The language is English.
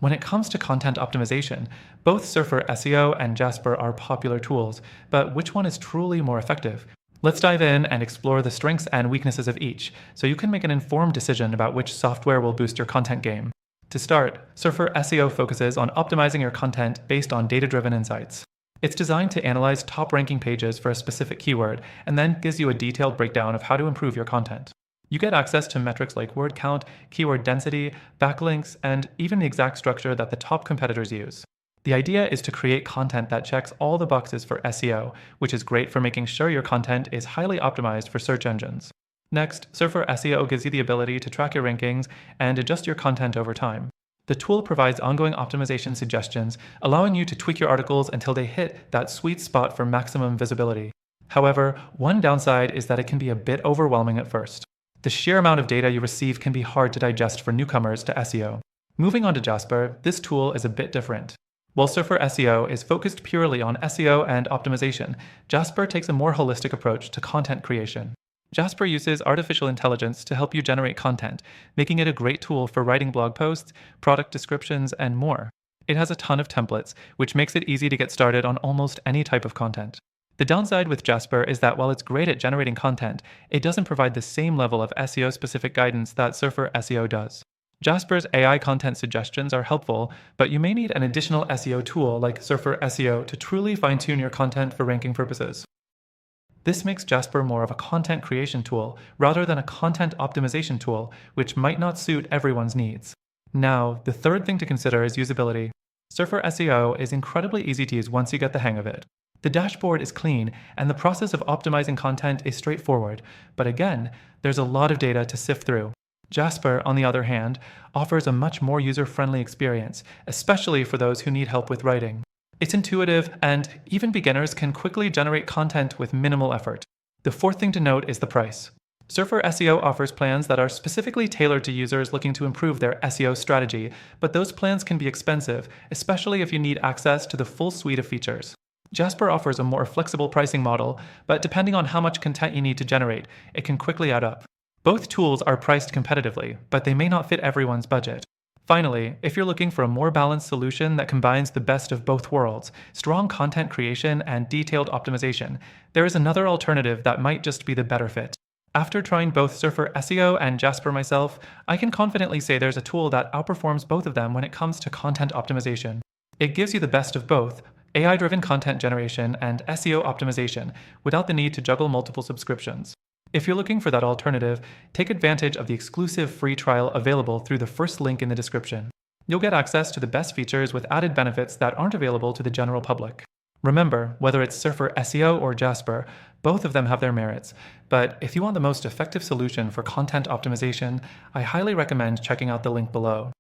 When it comes to content optimization, both Surfer SEO and Jasper are popular tools, but which one is truly more effective? Let's dive in and explore the strengths and weaknesses of each, so you can make an informed decision about which software will boost your content game. To start, Surfer SEO focuses on optimizing your content based on data-driven insights. It's designed to analyze top-ranking pages for a specific keyword, and then gives you a detailed breakdown of how to improve your content. You get access to metrics like word count, keyword density, backlinks, and even the exact structure that the top competitors use. The idea is to create content that checks all the boxes for SEO, which is great for making sure your content is highly optimized for search engines. Next, Surfer SEO gives you the ability to track your rankings and adjust your content over time. The tool provides ongoing optimization suggestions, allowing you to tweak your articles until they hit that sweet spot for maximum visibility. However, one downside is that it can be a bit overwhelming at first. The sheer amount of data you receive can be hard to digest for newcomers to SEO. Moving on to Jasper, this tool is a bit different. While Surfer SEO is focused purely on SEO and optimization, Jasper takes a more holistic approach to content creation. Jasper uses artificial intelligence to help you generate content, making it a great tool for writing blog posts, product descriptions, and more. It has a ton of templates, which makes it easy to get started on almost any type of content. The downside with Jasper is that while it's great at generating content, it doesn't provide the same level of SEO-specific guidance that Surfer SEO does. Jasper's AI content suggestions are helpful, but you may need an additional SEO tool like Surfer SEO to truly fine-tune your content for ranking purposes. This makes Jasper more of a content creation tool rather than a content optimization tool, which might not suit everyone's needs. Now, the third thing to consider is usability. Surfer SEO is incredibly easy to use once you get the hang of it. The dashboard is clean, and the process of optimizing content is straightforward, but again, there's a lot of data to sift through. Jasper, on the other hand, offers a much more user-friendly experience, especially for those who need help with writing. It's intuitive, and even beginners can quickly generate content with minimal effort. The fourth thing to note is the price. Surfer SEO offers plans that are specifically tailored to users looking to improve their SEO strategy, but those plans can be expensive, especially if you need access to the full suite of features. Jasper offers a more flexible pricing model, but depending on how much content you need to generate, it can quickly add up. Both tools are priced competitively, but they may not fit everyone's budget. Finally, if you're looking for a more balanced solution that combines the best of both worlds, strong content creation and detailed optimization, there is another alternative that might just be the better fit. After trying both Surfer SEO and Jasper myself, I can confidently say there's a tool that outperforms both of them when it comes to content optimization. It gives you the best of both, AI-driven content generation and SEO optimization, without the need to juggle multiple subscriptions. If you're looking for that alternative, take advantage of the exclusive free trial available through the first link in the description. You'll get access to the best features with added benefits that aren't available to the general public. Remember, whether it's Surfer SEO or Jasper, both of them have their merits, but if you want the most effective solution for content optimization, I highly recommend checking out the link below.